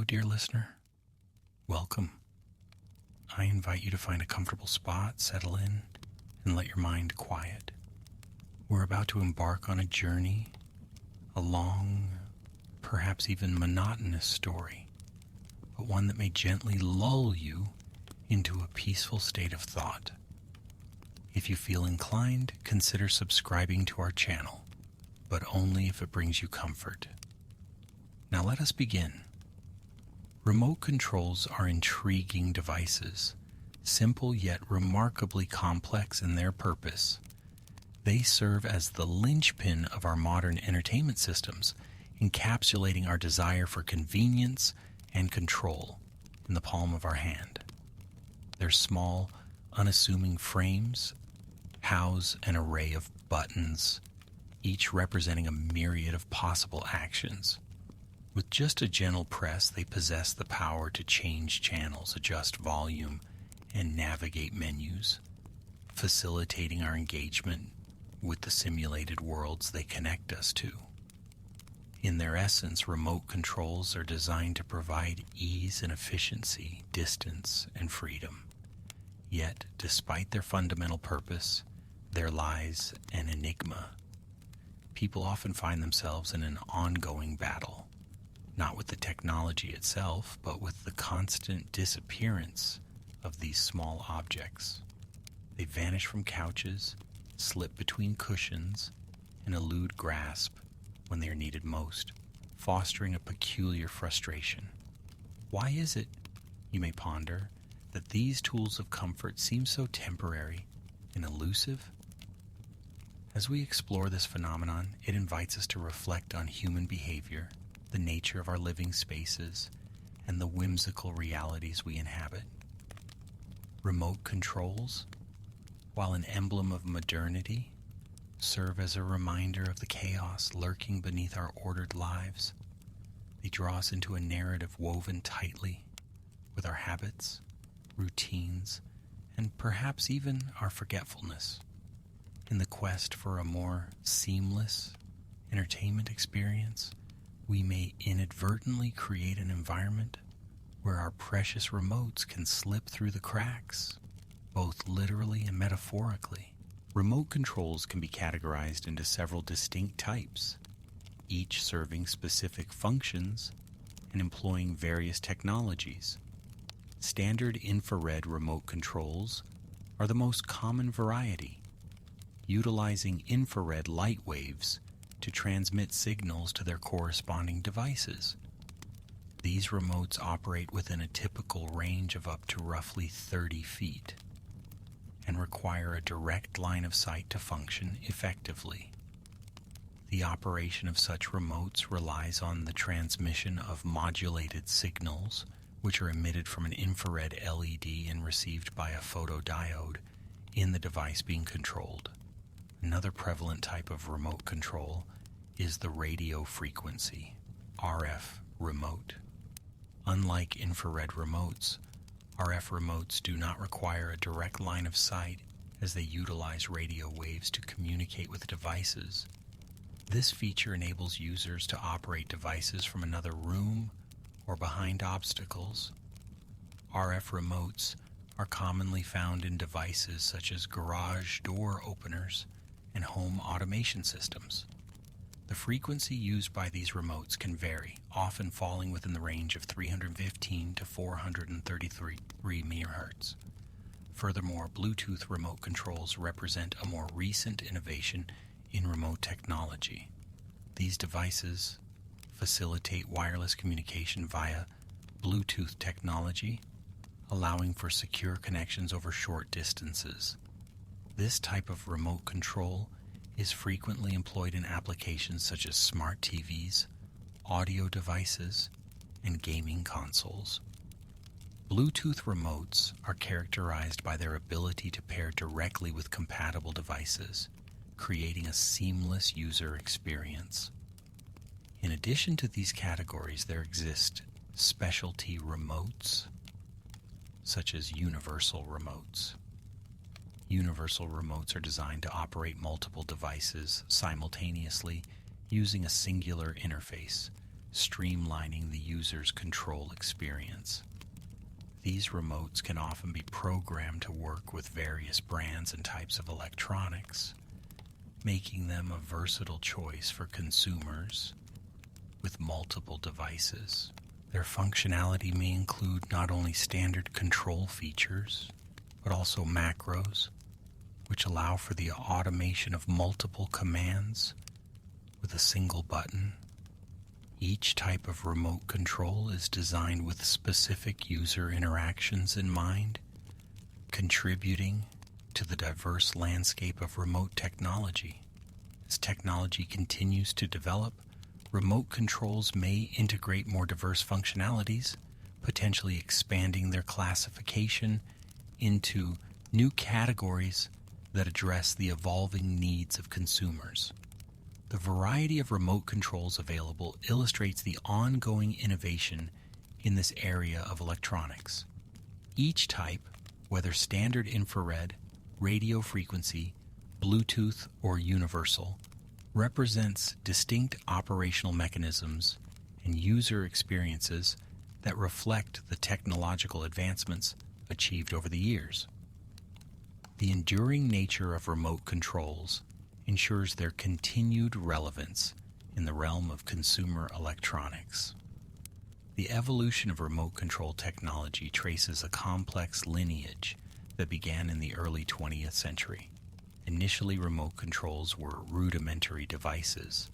Hello, dear listener. Welcome. I invite you to find a comfortable spot, settle in, and let your mind quiet. We're about to embark on a journey, a long, perhaps even monotonous story, but one that may gently lull you into a peaceful state of thought. If you feel inclined, consider subscribing to our channel, but only if it brings you comfort. Now let us begin. Remote controls are intriguing devices, simple yet remarkably complex in their purpose. They serve as the linchpin of our modern entertainment systems, encapsulating our desire for convenience and control in the palm of our hand. Their small, unassuming frames house an array of buttons, each representing a myriad of possible actions. With just a gentle press, they possess the power to change channels, adjust volume, and navigate menus, facilitating our engagement with the simulated worlds they connect us to. In their essence, remote controls are designed to provide ease and efficiency, distance, and freedom. Yet, despite their fundamental purpose, there lies an enigma. People often find themselves in an ongoing battle, not with the technology itself, but with the constant disappearance of these small objects. They vanish from couches, slip between cushions, and elude grasp when they are needed most, fostering a peculiar frustration. Why is it, you may ponder, that these tools of comfort seem so temporary and elusive? As we explore this phenomenon, it invites us to reflect on human behavior, the nature of our living spaces, and the whimsical realities we inhabit. Remote controls, while an emblem of modernity, serve as a reminder of the chaos lurking beneath our ordered lives. They draw us into a narrative woven tightly with our habits, routines, and perhaps even our forgetfulness. In the quest for a more seamless entertainment experience, we may inadvertently create an environment where our precious remotes can slip through the cracks, both literally and metaphorically. Remote controls can be categorized into several distinct types, each serving specific functions and employing various technologies. Standard infrared remote controls are the most common variety, utilizing infrared light waves to transmit signals to their corresponding devices. These remotes operate within a typical range of up to roughly 30 feet and require a direct line of sight to function effectively. The operation of such remotes relies on the transmission of modulated signals, which are emitted from an infrared LED and received by a photodiode in the device being controlled. Another prevalent type of remote control is the radio frequency, RF remote. Unlike infrared remotes, RF remotes do not require a direct line of sight as they utilize radio waves to communicate with devices. This feature enables users to operate devices from another room or behind obstacles. RF remotes are commonly found in devices such as garage door openers and home automation systems. The frequency used by these remotes can vary, often falling within the range of 315 to 433 MHz. Furthermore, Bluetooth remote controls represent a more recent innovation in remote technology. These devices facilitate wireless communication via Bluetooth technology, allowing for secure connections over short distances. This type of remote control is frequently employed in applications such as smart TVs, audio devices, and gaming consoles. Bluetooth remotes are characterized by their ability to pair directly with compatible devices, creating a seamless user experience. In addition to these categories, there exist specialty remotes, such as universal remotes. Universal remotes are designed to operate multiple devices simultaneously using a singular interface, streamlining the user's control experience. These remotes can often be programmed to work with various brands and types of electronics, making them a versatile choice for consumers with multiple devices. Their functionality may include not only standard control features, but also macros, which allow for the automation of multiple commands with a single button. Each type of remote control is designed with specific user interactions in mind, contributing to the diverse landscape of remote technology. As technology continues to develop, remote controls may integrate more diverse functionalities, potentially expanding their classification into new categories that address the evolving needs of consumers. The variety of remote controls available illustrates the ongoing innovation in this area of electronics. Each type, whether standard infrared, radio frequency, Bluetooth, or universal, represents distinct operational mechanisms and user experiences that reflect the technological advancements achieved over the years. The enduring nature of remote controls ensures their continued relevance in the realm of consumer electronics. The evolution of remote control technology traces a complex lineage that began in the early 20th century. Initially, remote controls were rudimentary devices.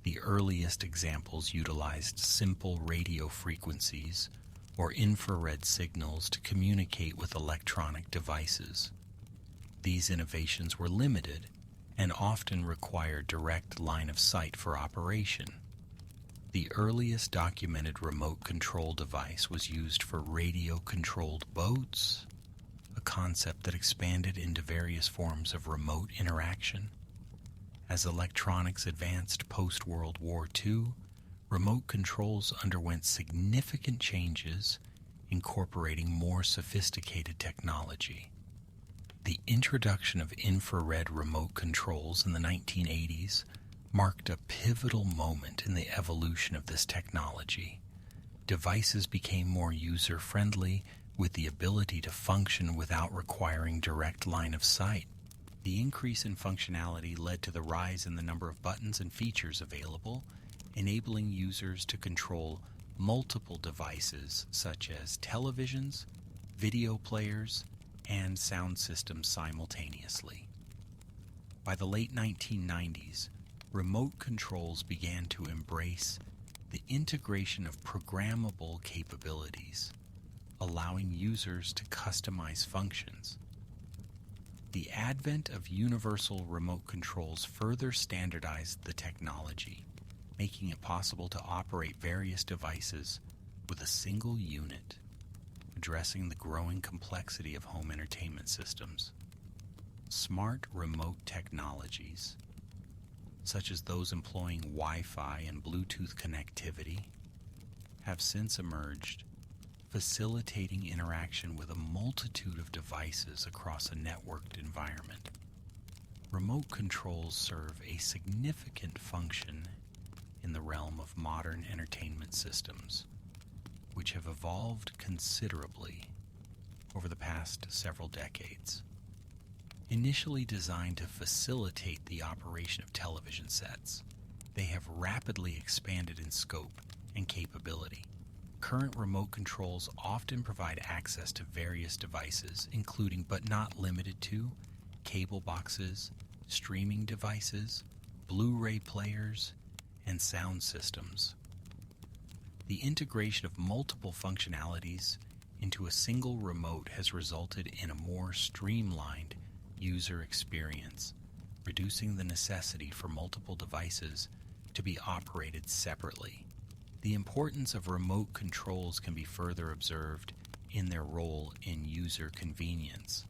The earliest examples utilized simple radio frequencies or infrared signals to communicate with electronic devices. These innovations were limited and often required direct line of sight for operation. The earliest documented remote control device was used for radio-controlled boats, a concept that expanded into various forms of remote interaction. As electronics advanced post-World War II, remote controls underwent significant changes, incorporating more sophisticated technology. The introduction of infrared remote controls in the 1980s marked a pivotal moment in the evolution of this technology. Devices became more user-friendly, with the ability to function without requiring direct line of sight. The increase in functionality led to the rise in the number of buttons and features available, enabling users to control multiple devices such as televisions, video players, and sound systems simultaneously. By the late 1990s, remote controls began to embrace the integration of programmable capabilities, allowing users to customize functions. The advent of universal remote controls further standardized the technology, making it possible to operate various devices with a single unit, addressing the growing complexity of home entertainment systems. Smart remote technologies, such as those employing Wi-Fi and Bluetooth connectivity, have since emerged, facilitating interaction with a multitude of devices across a networked environment. Remote controls serve a significant function in the realm of modern entertainment systems, which have evolved considerably over the past several decades. Initially designed to facilitate the operation of television sets, they have rapidly expanded in scope and capability. Current remote controls often provide access to various devices, including but not limited to cable boxes, streaming devices, Blu-ray players, and sound systems. The integration of multiple functionalities into a single remote has resulted in a more streamlined user experience, reducing the necessity for multiple devices to be operated separately. The importance of remote controls can be further observed in their role in user convenience.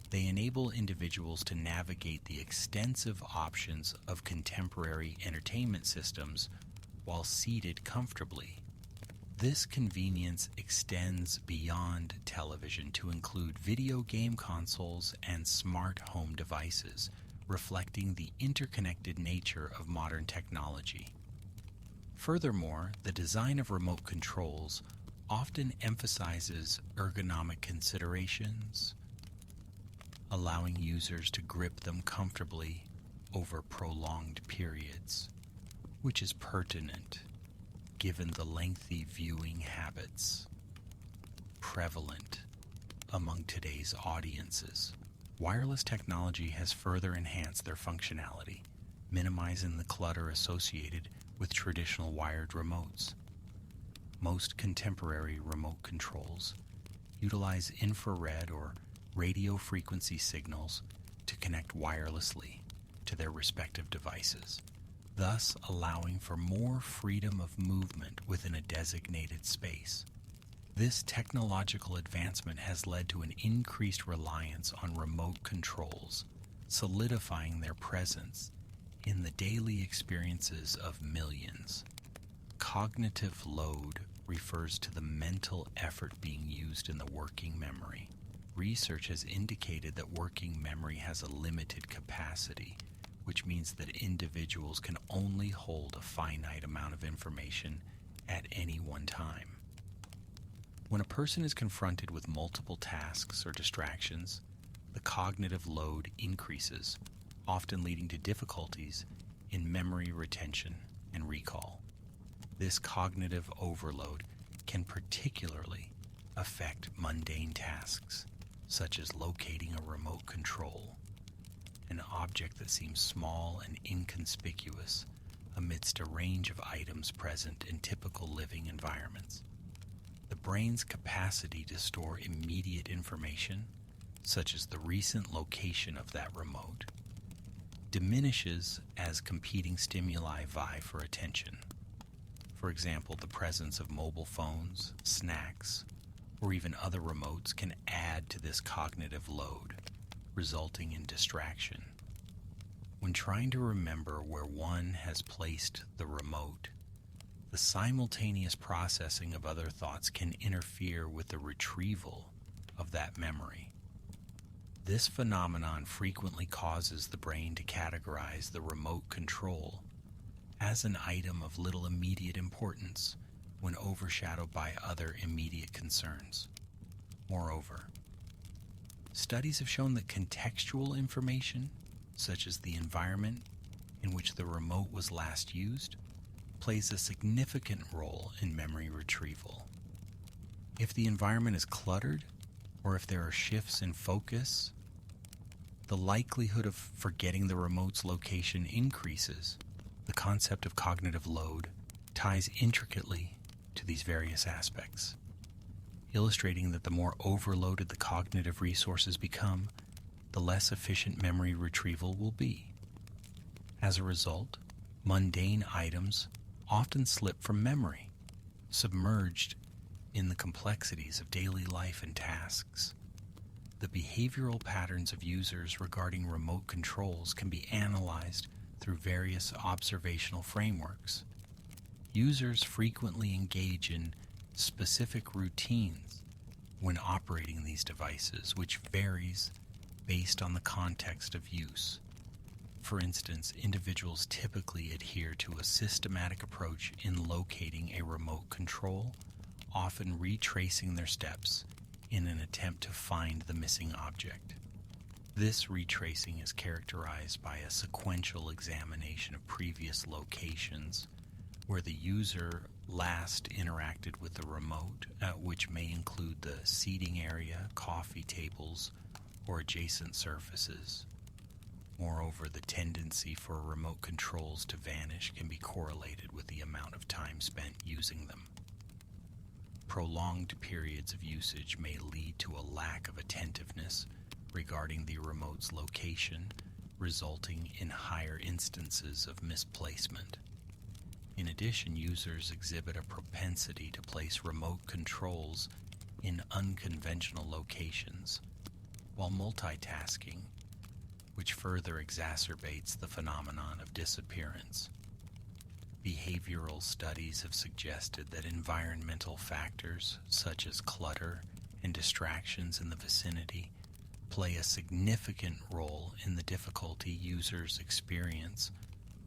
They enable individuals to navigate the extensive options of contemporary entertainment systems while seated comfortably. This convenience extends beyond television to include video game consoles and smart home devices, reflecting the interconnected nature of modern technology. Furthermore, the design of remote controls often emphasizes ergonomic considerations, allowing users to grip them comfortably over prolonged periods, which is pertinent given the lengthy viewing habits prevalent among today's audiences. Wireless technology has further enhanced their functionality, minimizing the clutter associated with traditional wired remotes. Most contemporary remote controls utilize infrared or radio frequency signals to connect wirelessly to their respective devices, thus allowing for more freedom of movement within a designated space. This technological advancement has led to an increased reliance on remote controls, solidifying their presence in the daily experiences of millions. Cognitive load refers to the mental effort being used in the working memory. Research has indicated that working memory has a limited capacity, which means that individuals can only hold a finite amount of information at any one time. When a person is confronted with multiple tasks or distractions, the cognitive load increases, often leading to difficulties in memory retention and recall. This cognitive overload can particularly affect mundane tasks, such as locating a remote control, an object that seems small and inconspicuous amidst a range of items present in typical living environments. The brain's capacity to store immediate information, such as the recent location of that remote, diminishes as competing stimuli vie for attention. For example, the presence of mobile phones, snacks, or even other remotes can add to this cognitive load, resulting in distraction. When trying to remember where one has placed the remote, the simultaneous processing of other thoughts can interfere with the retrieval of that memory. This phenomenon frequently causes the brain to categorize the remote control as an item of little immediate importance when overshadowed by other immediate concerns. Moreover, studies have shown that contextual information, such as the environment in which the remote was last used, plays a significant role in memory retrieval. If the environment is cluttered, or if there are shifts in focus, the likelihood of forgetting the remote's location increases. The concept of cognitive load ties intricately to these various aspects, illustrating that the more overloaded the cognitive resources become, the less efficient memory retrieval will be. As a result, mundane items often slip from memory, submerged in the complexities of daily life and tasks. The behavioral patterns of users regarding remote controls can be analyzed through various observational frameworks. Users frequently engage in specific routines when operating these devices, which varies based on the context of use. For instance, individuals typically adhere to a systematic approach in locating a remote control, often retracing their steps in an attempt to find the missing object. This retracing is characterized by a sequential examination of previous locations where the user last interacted with the remote, which may include the seating area, coffee tables, or adjacent surfaces. Moreover, the tendency for remote controls to vanish can be correlated with the amount of time spent using them. Prolonged periods of usage may lead to a lack of attentiveness regarding the remote's location, resulting in higher instances of misplacement. In addition, users exhibit a propensity to place remote controls in unconventional locations while multitasking, which further exacerbates the phenomenon of disappearance. Behavioral studies have suggested that environmental factors such as clutter and distractions in the vicinity play a significant role in the difficulty users experience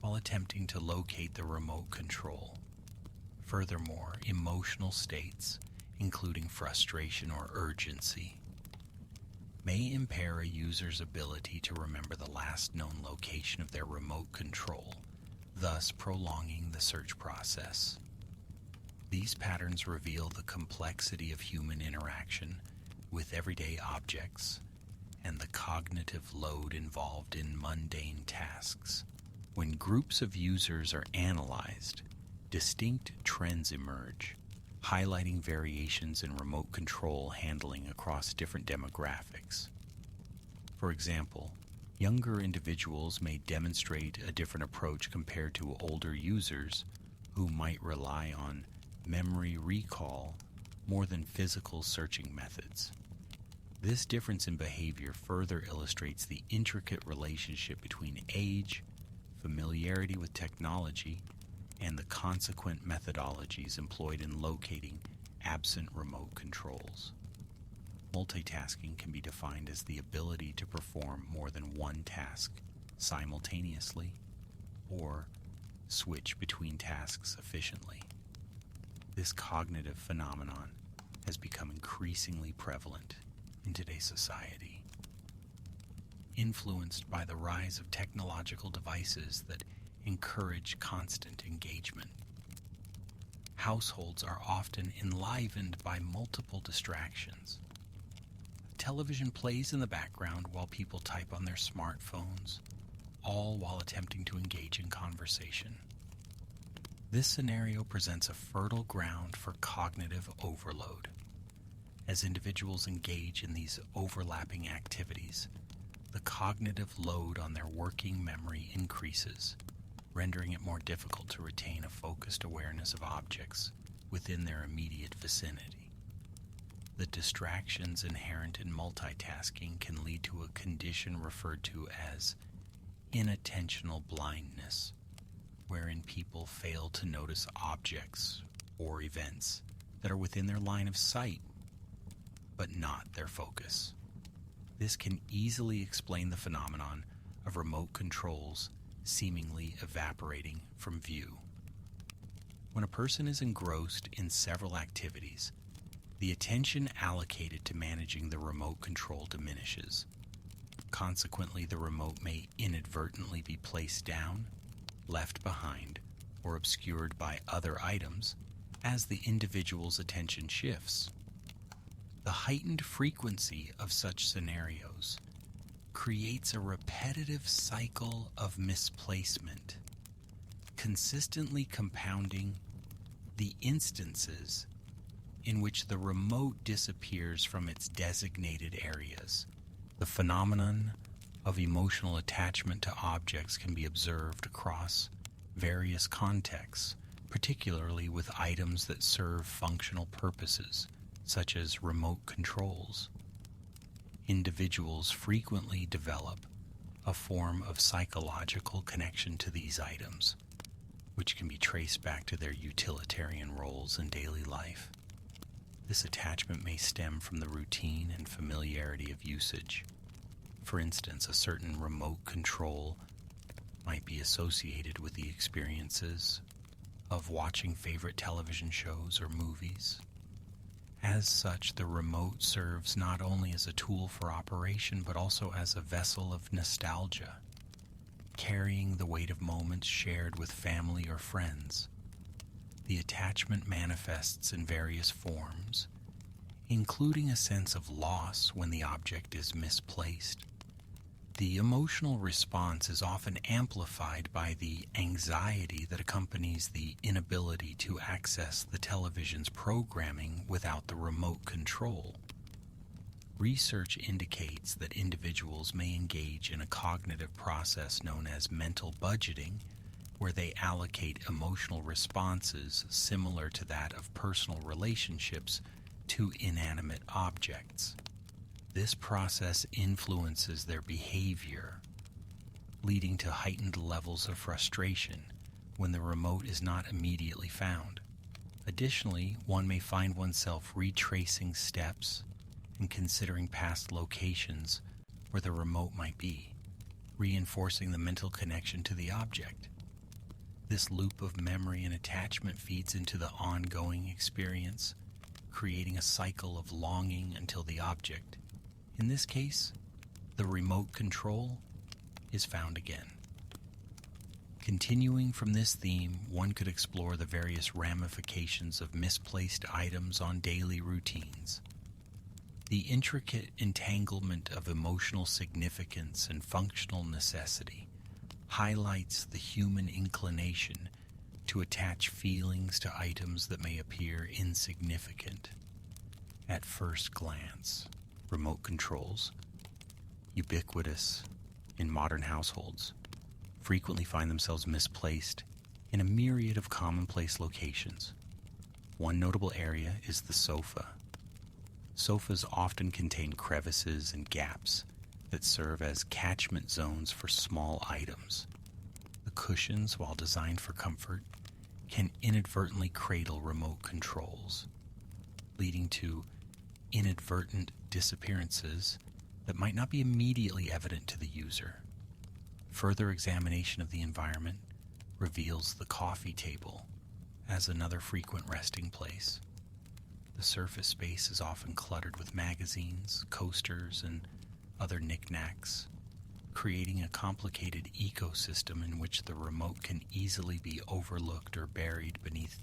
while attempting to locate the remote control. Furthermore, emotional states, including frustration or urgency, may impair a user's ability to remember the last known location of their remote control, thus prolonging the search process. These patterns reveal the complexity of human interaction with everyday objects and the cognitive load involved in mundane tasks. When groups of users are analyzed, distinct trends emerge, highlighting variations in remote control handling across different demographics. For example, younger individuals may demonstrate a different approach compared to older users who might rely on memory recall more than physical searching methods. This difference in behavior further illustrates the intricate relationship between age, familiarity with technology, and the consequent methodologies employed in locating absent remote controls. Multitasking can be defined as the ability to perform more than one task simultaneously or switch between tasks efficiently. This cognitive phenomenon has become increasingly prevalent in today's society, influenced by the rise of technological devices that encourage constant engagement. Households are often enlivened by multiple distractions. Television plays in the background while people type on their smartphones, all while attempting to engage in conversation. This scenario presents a fertile ground for cognitive overload. As individuals engage in these overlapping activities, the cognitive load on their working memory increases, rendering it more difficult to retain a focused awareness of objects within their immediate vicinity. The distractions inherent in multitasking can lead to a condition referred to as inattentional blindness, wherein people fail to notice objects or events that are within their line of sight, but not their focus. This can easily explain the phenomenon of remote controls seemingly evaporating from view. When a person is engrossed in several activities, the attention allocated to managing the remote control diminishes. Consequently, the remote may inadvertently be placed down, left behind, or obscured by other items as the individual's attention shifts. The heightened frequency of such scenarios creates a repetitive cycle of misplacement, consistently compounding the instances in which the remote disappears from its designated areas. The phenomenon of emotional attachment to objects can be observed across various contexts, particularly with items that serve functional purposes, such as remote controls. Individuals frequently develop a form of psychological connection to these items, which can be traced back to their utilitarian roles in daily life. This attachment may stem from the routine and familiarity of usage. For instance, a certain remote control might be associated with the experiences of watching favorite television shows or movies. As such, the remote serves not only as a tool for operation, but also as a vessel of nostalgia, carrying the weight of moments shared with family or friends. The attachment manifests in various forms, including a sense of loss when the object is misplaced. The emotional response is often amplified by the anxiety that accompanies the inability to access the television's programming without the remote control. Research indicates that individuals may engage in a cognitive process known as mental budgeting, where they allocate emotional responses similar to that of personal relationships to inanimate objects. This process influences their behavior, leading to heightened levels of frustration when the remote is not immediately found. Additionally, one may find oneself retracing steps and considering past locations where the remote might be, reinforcing the mental connection to the object. This loop of memory and attachment feeds into the ongoing experience, creating a cycle of longing until the object, in this case, the remote control, is found again. Continuing from this theme, one could explore the various ramifications of misplaced items on daily routines. The intricate entanglement of emotional significance and functional necessity highlights the human inclination to attach feelings to items that may appear insignificant. At first glance, remote controls, ubiquitous in modern households, frequently find themselves misplaced in a myriad of commonplace locations. One notable area is the sofa. Sofas often contain crevices and gaps that serve as catchment zones for small items. The cushions, while designed for comfort, can inadvertently cradle remote controls, leading to inadvertent disappearances that might not be immediately evident to the user. Further examination of the environment reveals the coffee table as another frequent resting place. The surface space is often cluttered with magazines, coasters, and other knickknacks, creating a complicated ecosystem in which the remote can easily be overlooked or buried beneath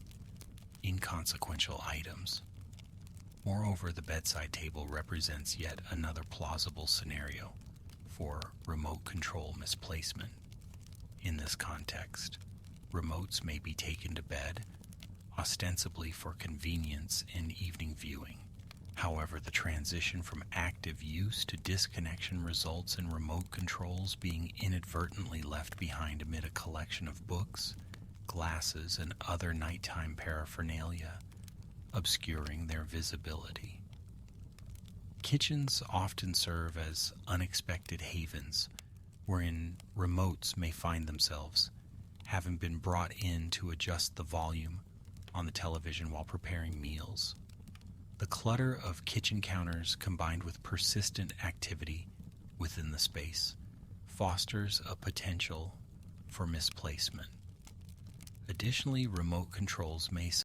inconsequential items. Moreover, the bedside table represents yet another plausible scenario for remote control misplacement. In this context, remotes may be taken to bed, ostensibly for convenience in evening viewing. However, the transition from active use to disconnection results in remote controls being inadvertently left behind amid a collection of books, glasses, and other nighttime paraphernalia, obscuring their visibility. Kitchens often serve as unexpected havens wherein remotes may find themselves, having been brought in to adjust the volume on the television while preparing meals. The clutter of kitchen counters combined with persistent activity within the space fosters a potential for misplacement. Additionally, remote controls may